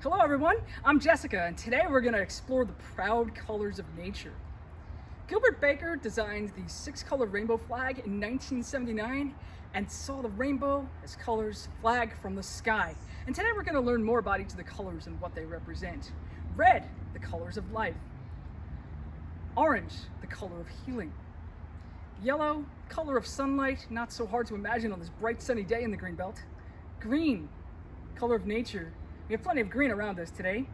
Hello everyone, I'm Jessica, and today we're going to explore the proud colors of nature. Gilbert Baker designed the 6-color rainbow flag in 1979 and saw the rainbow as colors flag from the sky. And today we're going to learn more about each of the colors and what they represent. Red, the colors of life. Orange, the color of healing. Yellow, color of sunlight, not so hard to imagine on this bright sunny day in the Greenbelt. Green, color of nature. We have plenty of green around us today.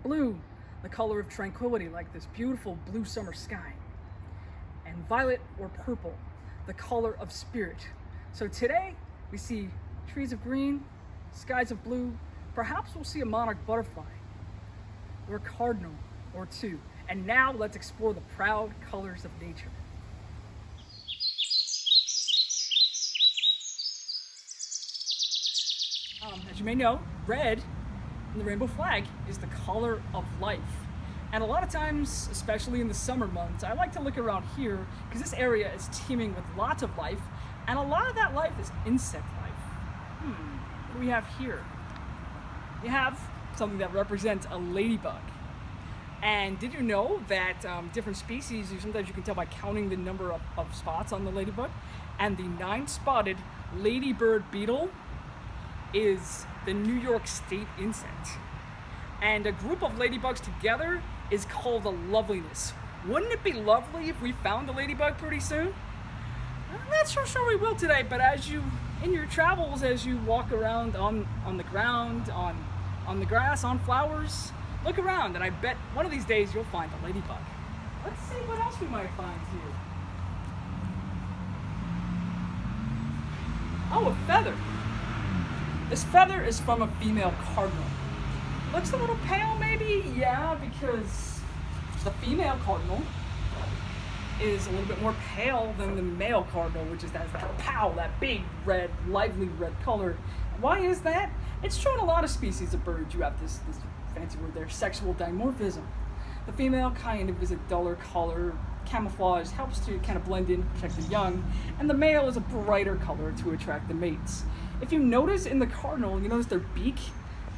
Blue, the color of tranquility, like this beautiful blue summer sky. And violet or purple, the color of spirit. So today we see trees of green, skies of blue. Perhaps we'll see a monarch butterfly or a cardinal or two. And now let's explore the proud colors of nature. As you may know, red in the rainbow flag is the color of life. And a lot of times, especially in the summer months, I like to look around here because this area is teeming with lots of life, and a lot of that life is insect life. What do we have here? You have something that represents a ladybug. And did you know that different species, sometimes you can tell by counting the number of spots on the ladybug, and the 9-spotted ladybird beetle is the New York State insect. And a group of ladybugs together is called a loveliness. Wouldn't it be lovely if we found a ladybug pretty soon? I'm not so sure we will today, but as you, in your travels, as you walk around on the ground, on the grass, on flowers, look around, and I bet one of these days you'll find a ladybug. Let's see what else we might find here. Oh, a feather. This feather is from a female cardinal. Looks a little pale maybe? Yeah, because the female cardinal is a little bit more pale than the male cardinal, which has that pow, that big red, lively red color. Why is that? It's true in a lot of species of birds. You have this fancy word there, sexual dimorphism. The female kind of is a duller color, camouflage, helps to kind of blend in, protect the young, and the male is a brighter color to attract the mates. If you notice in the cardinal, you notice their beak,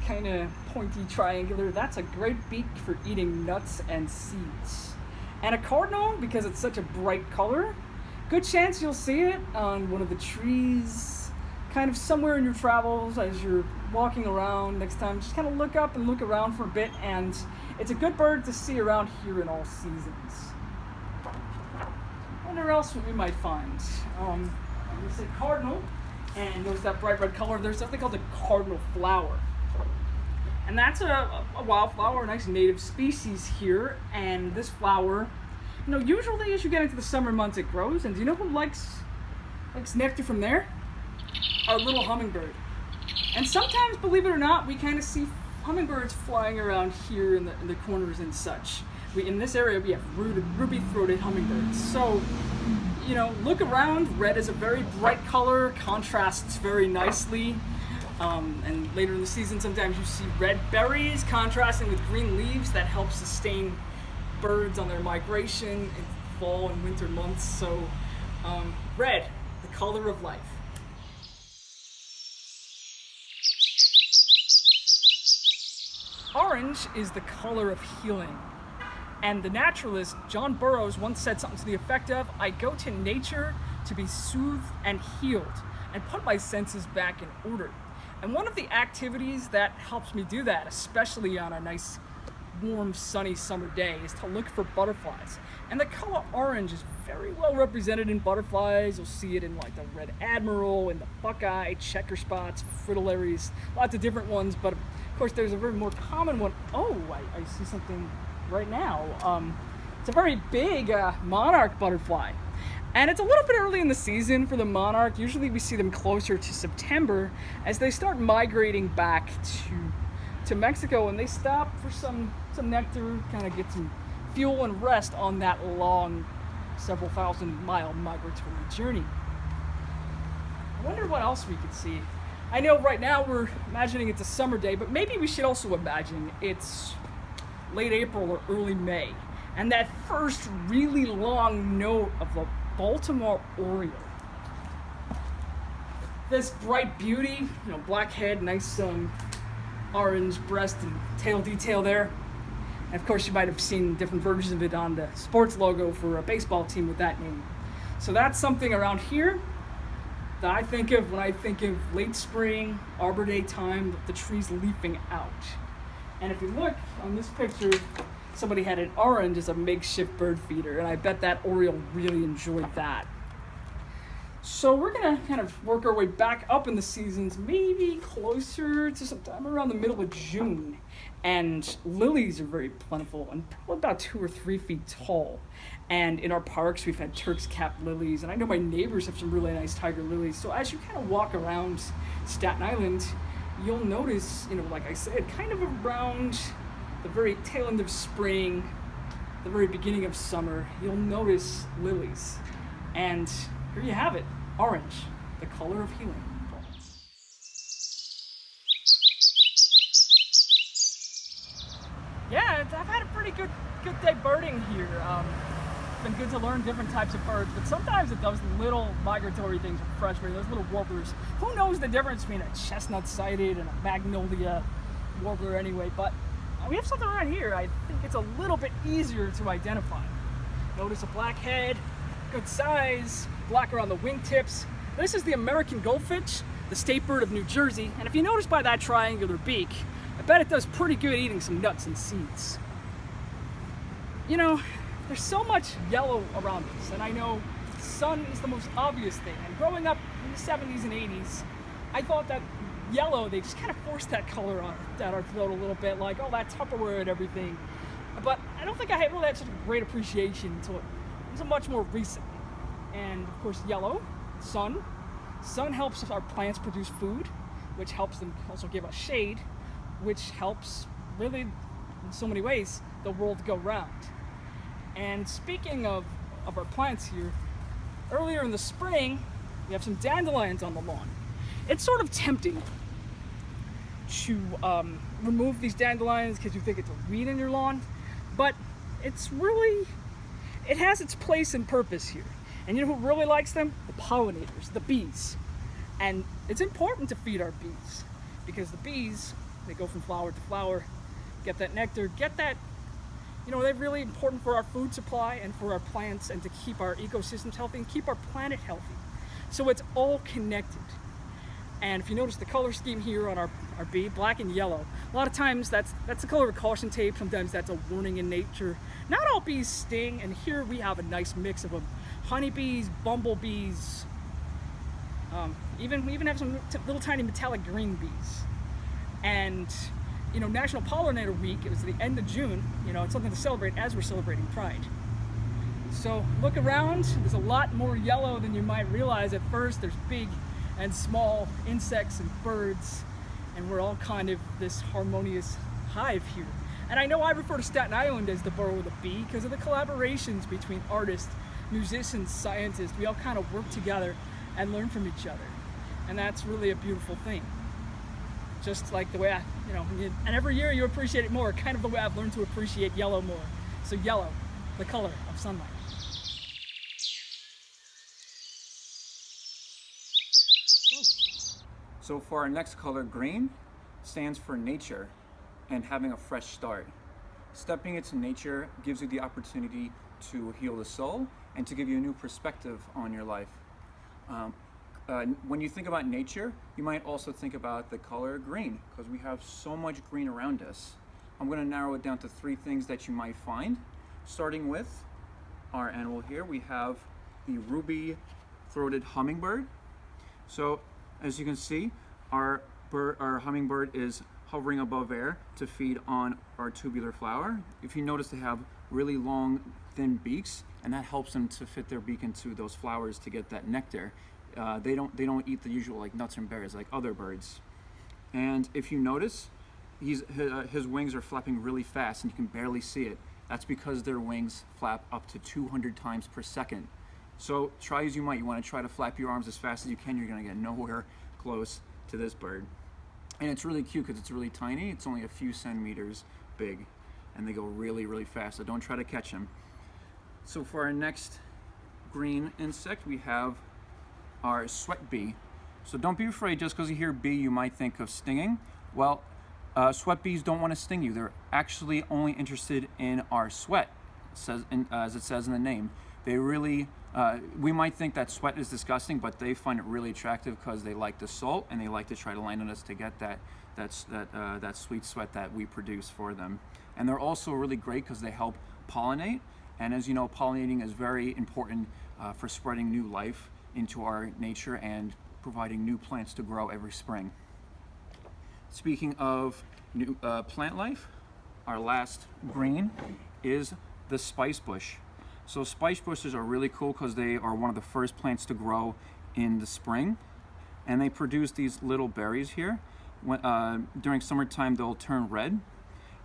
kind of pointy, triangular. That's a great beak for eating nuts and seeds. And a cardinal, because it's such a bright color, good chance you'll see it on one of the trees, kind of somewhere in your travels as you're walking around. Next time, just kind of look up and look around for a bit, and it's a good bird to see around here in all seasons. I wonder else what we might find. We said cardinal. And notice that bright red color. There's something called the cardinal flower. And that's a wildflower, a nice native species here. And this flower, usually as you get into the summer months it grows. And do you know who likes nectar from there? Our little hummingbird. And sometimes, believe it or not, we kind of see hummingbirds flying around here in the corners and such. In this area we have ruby-throated hummingbirds. So, look around. Red is a very bright color, contrasts very nicely. And later in the season, sometimes you see red berries contrasting with green leaves. that helps sustain birds on their migration in fall and winter months. So, red, the color of life. Orange is the color of healing. And the naturalist John Burroughs once said something to the effect of, "I go to nature to be soothed and healed and put my senses back in order." And one of the activities that helps me do that, especially on a nice, warm, sunny summer day, is to look for butterflies. And the color orange is very well represented in butterflies. You'll see it in the red admiral, in the buckeye, checker spots, fritillaries, lots of different ones. But of course, there's a very more common one. Oh, I see something right now. It's a very big monarch butterfly, and it's a little bit early in the season for the monarch. Usually we see them closer to September as they start migrating back to Mexico, and they stop for some nectar, kind of get some fuel and rest on that long, several thousand-mile migratory journey. I wonder what else we could see. I know right now we're imagining it's a summer day, but maybe we should also imagine it's late April or early May, and that first really long note of the Baltimore Oriole. This bright beauty, black head, nice orange breast and tail detail there. And of course, you might have seen different versions of it on the sports logo for a baseball team with that name. So that's something around here that I think of when I think of late spring, Arbor Day time, the trees leafing out. And if you look on this picture, somebody had an orange as a makeshift bird feeder, and I bet that oriole really enjoyed that. So we're gonna kind of work our way back up in the seasons, maybe closer to sometime around the middle of June. And lilies are very plentiful and probably about 2 or 3 feet tall. And in our parks, we've had Turk's cap lilies, and I know my neighbors have some really nice tiger lilies. So as you kind of walk around Staten Island, you'll notice, like I said, kind of around the very tail end of spring, the very beginning of summer, you'll notice lilies. And here you have it, orange, the color of healing. Yeah, I've had a pretty good day birding here. It's been good to learn different types of birds, but sometimes it does little migratory things are frustrating. Those little warblers. Who knows the difference between a chestnut-sided and a magnolia warbler anyway? But we have something right here. I think it's a little bit easier to identify. Notice a black head, good size, black around the wingtips. This is the American goldfinch, the state bird of New Jersey. And if you notice by that triangular beak, I bet it does pretty good eating some nuts and seeds. There's so much yellow around us, and I know sun is the most obvious thing. And growing up in the 70s and 80s, I thought that yellow, they just kind of forced that color on down our throat a little bit, like, oh, that Tupperware and everything. But I don't think I really had such a great appreciation until it was much more recent. And of course, yellow, sun. Sun helps our plants produce food, which helps them also give us shade, which helps really, in so many ways, the world go round. And speaking of our plants here, earlier in the spring, we have some dandelions on the lawn. It's sort of tempting to remove these dandelions because you think it's a weed in your lawn, but it has its place and purpose here. And you know who really likes them? The pollinators, the bees. And it's important to feed our bees because the bees, they go from flower to flower, get that nectar, they're really important for our food supply and for our plants and to keep our ecosystems healthy and keep our planet healthy. So it's all connected. And if you notice the color scheme here on our bee, black and yellow, a lot of times that's the color of caution tape. Sometimes that's a warning in nature. Not all bees sting, and here we have a nice mix of them. Honeybees, bumblebees, we even have some little tiny metallic green bees. And National Pollinator Week, it was the end of June, it's something to celebrate as we're celebrating Pride. So look around, there's a lot more yellow than you might realize at first. There's big and small insects and birds, and we're all kind of this harmonious hive here. And I know I refer to Staten Island as the borough of the bee because of the collaborations between artists, musicians, scientists. We all kind of work together and learn from each other. And that's really a beautiful thing. Just like the way and every year you appreciate it more, kind of the way I've learned to appreciate yellow more. So yellow, the color of sunlight. So for our next color, green stands for nature and having a fresh start. Stepping into nature gives you the opportunity to heal the soul and to give you a new perspective on your life. When you think about nature, you might also think about the color green because we have so much green around us. I'm going to narrow it down to 3 things that you might find. Starting with our animal here, we have the ruby-throated hummingbird. So as you can see, our hummingbird is hovering above air to feed on our tubular flower. If you notice, they have really long, thin beaks, and that helps them to fit their beak into those flowers to get that nectar. They don't eat the usual like nuts and berries like other birds. And if you notice, his wings are flapping really fast and you can barely see it. That's because their wings flap up to 200 times per second. So try as you might, you want to try to flap your arms as fast as you can, you're going to get nowhere close to this bird. And it's really cute because it's really tiny. It's only a few centimeters big and they go really, really fast. So don't try to catch them. So for our next green insect, we have our sweat bee. So don't be afraid, just because you hear bee, you might think of stinging. Well, Sweat bees don't want to sting you. They're actually only interested in our sweat, as it says in the name. They really, we might think that sweat is disgusting, but they find it really attractive because they like the salt and they like to try to land on us to get that sweet sweat that we produce for them. And they're also really great because they help pollinate. And as you know, pollinating is very important for spreading new life into our nature and providing new plants to grow every spring. Speaking of new plant life, our last green is the spice bush. So spice bushes are really cool because they are one of the first plants to grow in the spring, and they produce these little berries here. During summertime, they'll turn red,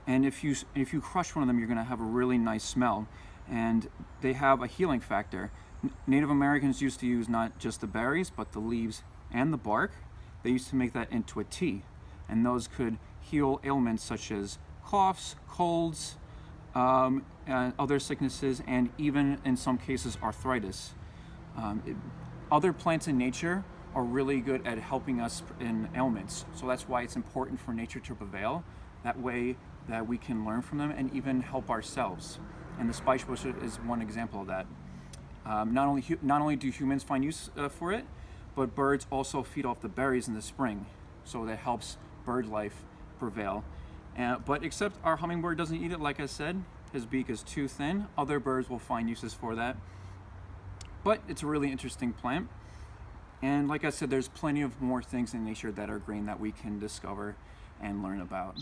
and if you crush one of them, you're going to have a really nice smell. And they have a healing factor. Native Americans used to use not just the berries, but the leaves and the bark. They used to make that into a tea, and those could heal ailments such as coughs, colds, and other sicknesses, and even in some cases arthritis. Other plants in nature are really good at helping us in ailments, so that's why it's important for nature to prevail. That way that we can learn from them and even help ourselves. And the spice bush is one example of that. Not only do humans find use for it, but birds also feed off the berries in the spring, so that helps bird life prevail. But except our hummingbird doesn't eat it, like I said, his beak is too thin. Other birds will find uses for that. But it's a really interesting plant. And like I said, there's plenty of more things in nature that are green that we can discover and learn about.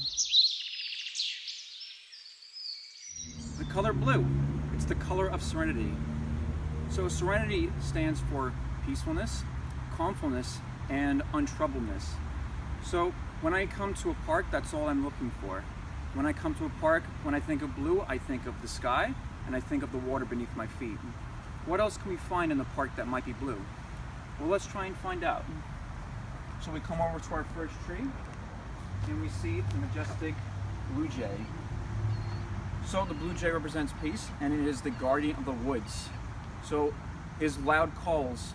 The color blue, it's the color of serenity. So serenity stands for peacefulness, calmfulness, and untroubledness. So when I come to a park, that's all I'm looking for. When I come to a park, when I think of blue, I think of the sky, and I think of the water beneath my feet. What else can we find in the park that might be blue? Well, let's try and find out. So we come over to our first tree, and we see the majestic blue jay. So the blue jay represents peace, and it is the guardian of the woods. So his loud calls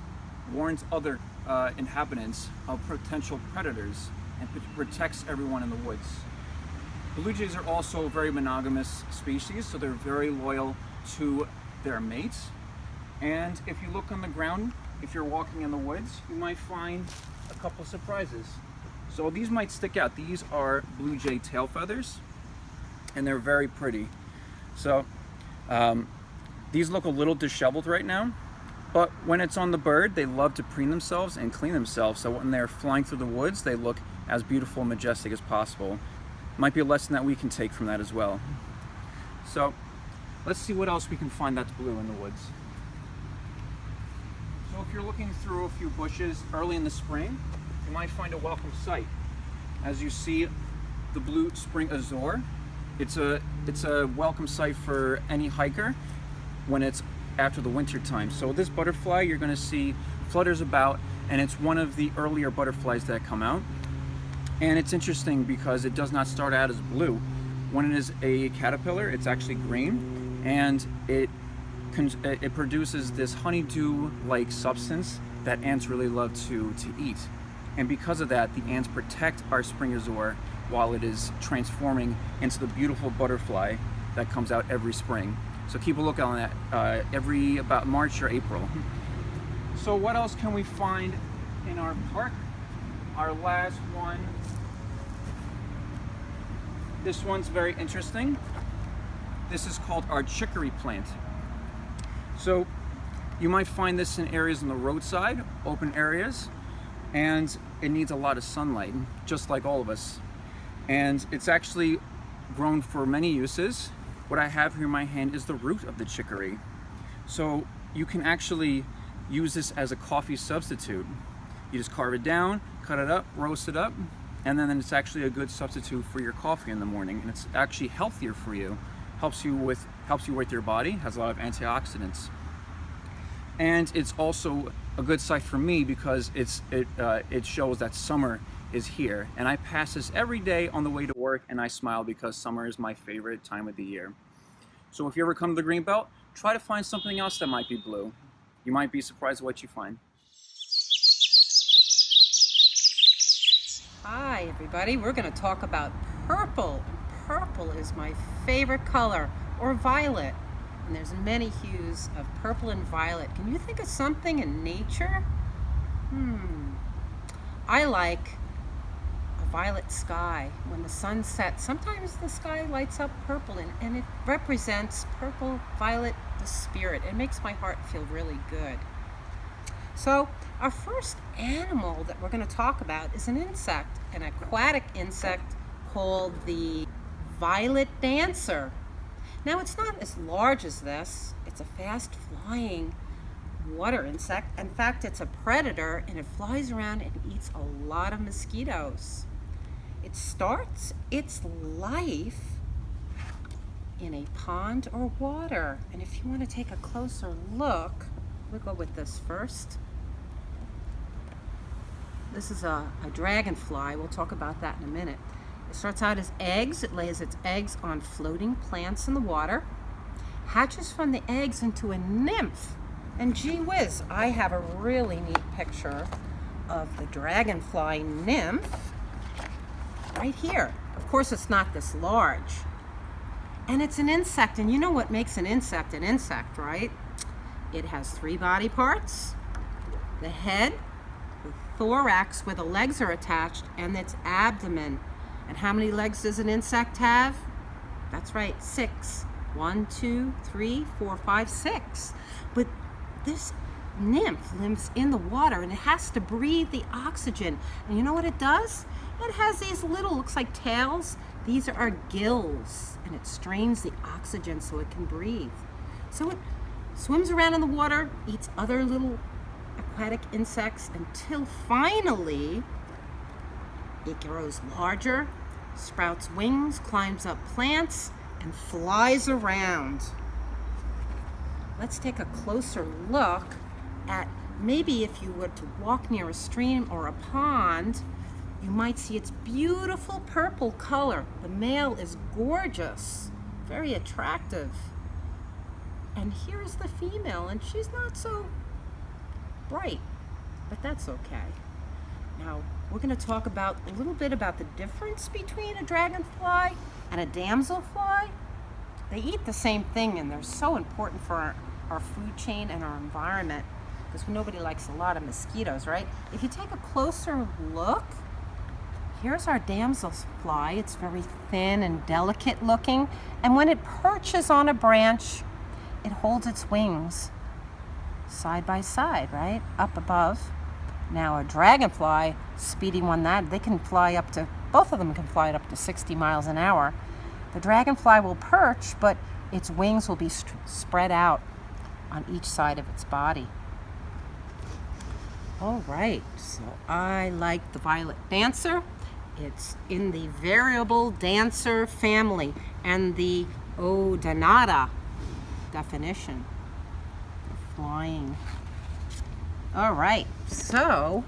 warns other inhabitants of potential predators and protects everyone in the woods. Blue jays are also a very monogamous species, so they're very loyal to their mates. And if you look on the ground, if you're walking in the woods, you might find a couple surprises. So these might stick out. These are blue jay tail feathers, and they're very pretty. So these look a little disheveled right now, but when it's on the bird, they love to preen themselves and clean themselves. So when they're flying through the woods, they look as beautiful and majestic as possible. Might be a lesson that we can take from that as well. So let's see what else we can find that's blue in the woods. So if you're looking through a few bushes early in the spring, you might find a welcome sight. As you see the blue spring azure, it's a welcome sight for any hiker when it's after the winter time. So this butterfly you're going to see flutters about, and it's one of the earlier butterflies that come out. And it's interesting because it does not start out as blue. When it is a caterpillar, it's actually green, and it produces this honeydew-like substance that ants really love to eat. And because of that, the ants protect our spring azure while it is transforming into the beautiful butterfly that comes out every spring. So keep a look on that every about March or April. So what else can we find in our park? Our last one. This one's very interesting. This is called our chicory plant. So you might find this in areas on the roadside, open areas, and it needs a lot of sunlight, just like all of us. And it's actually grown for many uses. What I have here in my hand is the root of the chicory. So you can actually use this as a coffee substitute. You just carve it down, cut it up, roast it up, and then it's actually a good substitute for your coffee in the morning. And it's actually healthier for you. Helps you with your body, has a lot of antioxidants. And it's also a good sight for me because it shows that summer is here. And I pass this every day on the way to work, and I smile because summer is my favorite time of the year. So if you ever come to the Greenbelt, try to find something else that might be blue. You might be surprised at what you find. Hi everybody, we're going to talk about purple. Purple is my favorite color, or violet. And there's many hues of purple and violet. Can you think of something in nature? I like a violet sky. When the sun sets, sometimes the sky lights up purple, and it represents purple, violet, the spirit. It makes my heart feel really good. So our first animal that we're going to talk about is an insect, an aquatic insect called the violet dancer. Now, it's not as large as this. It's a fast-flying water insect. In fact, it's a predator, and it flies around and eats a lot of mosquitoes. It starts its life in a pond or water. And if you want to take a closer look, we'll go with this first. This is a dragonfly. We'll talk about that in a minute. It starts out as eggs. It lays its eggs on floating plants in the water, hatches from the eggs into a nymph. And gee whiz, I have a really neat picture of the dragonfly nymph right here. Of course, it's not this large. And it's an insect, and you know what makes an insect, right? It has 3 body parts: the head, the thorax where the legs are attached, and its abdomen. And how many legs does an insect have? That's right, 6. 1, 2, 3, 4, 5, 6. But this nymph lives in the water, and it has to breathe the oxygen. And you know what it does? It has these little, looks like tails. These are gills, and it strains the oxygen so it can breathe. So it swims around in the water, eats other little aquatic insects, until finally it grows larger, sprouts wings, climbs up plants, and flies around. Let's take a closer look at, maybe if you were to walk near a stream or a pond, you might see its beautiful purple color. The male is gorgeous, very attractive. And here's the female, and she's not so bright, but that's okay. Now, we're going to talk about a little bit about the difference between a dragonfly and a damselfly. They eat the same thing, and they're so important for our food chain and our environment, because nobody likes a lot of mosquitoes, right? If you take a closer look, here's our damselfly. It's very thin and delicate looking, and when it perches on a branch, it holds its wings side by side, right? Up above. Now a dragonfly, speedy one that, they can fly up to, both of them can fly up to 60 miles an hour. The dragonfly will perch, but its wings will be spread out on each side of its body. All right, so I like the violet dancer. It's in the variable dancer family and the Odonata definition. Flying. All right, so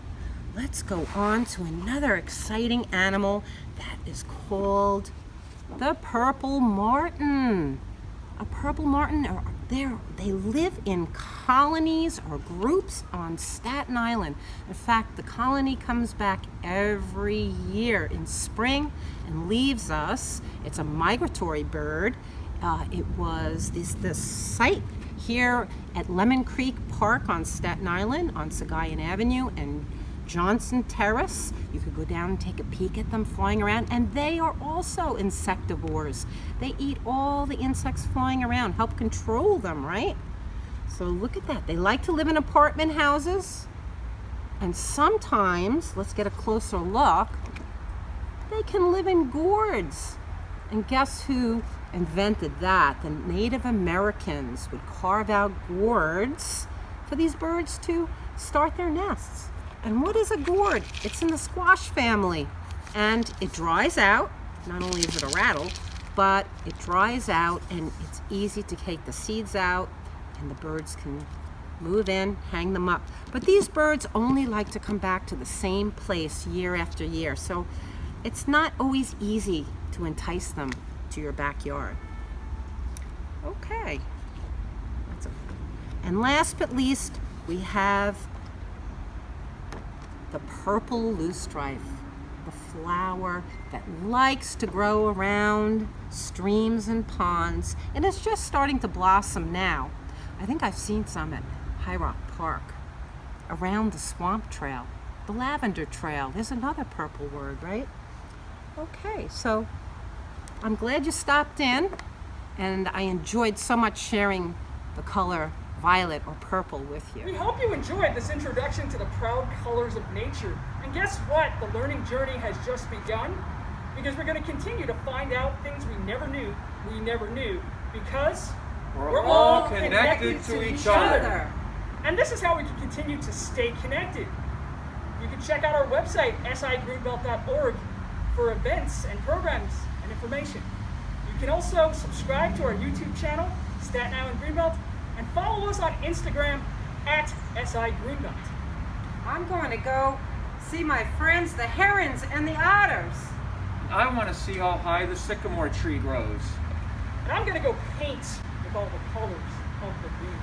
let's go on to another exciting animal that is called the purple martin. A purple martin, they live in colonies or groups on Staten Island. In fact, the colony comes back every year in spring and leaves us. It's a migratory bird. It was this site here at Lemon Creek Park on Staten Island on Sagayan Avenue and Johnson Terrace. You could go down and take a peek at them flying around, and they are also insectivores. They eat all the insects flying around, help control them, right? So look at that. They like to live in apartment houses, and sometimes, let's get a closer look, they can live in gourds. And guess who invented that? The Native Americans would carve out gourds for these birds to start their nests. And what is a gourd? It's in the squash family, and it dries out. Not only is it a rattle, but it dries out, and it's easy to take the seeds out, and the birds can move in, hang them up. But these birds only like to come back to the same place year after year, so it's not always easy to entice them to your backyard. Okay. And last but least, we have the purple loosestrife. a flower that likes to grow around streams and ponds, and it's just starting to blossom now. I think I've seen some at High Rock Park, around the swamp trail, the lavender trail. There's another purple word, right? Okay, so I'm glad you stopped in, and I enjoyed so much sharing the color violet or purple with We you. hope you enjoyed this introduction to the proud colors of nature. And guess what? The learning journey has just begun, because we're going to continue to find out things we never knew, because We're all connected to each other. And this is how we can continue to stay connected. You can check out our website, sigreenbelt.org, for events and programs and information. You can also subscribe to our YouTube channel, Staten Island Greenbelt, and follow us on Instagram at SI Greenbelt. I'm going to go see my friends, the herons and the otters. I want to see how high the sycamore tree grows. And I'm going to go paint with all the colors of the green.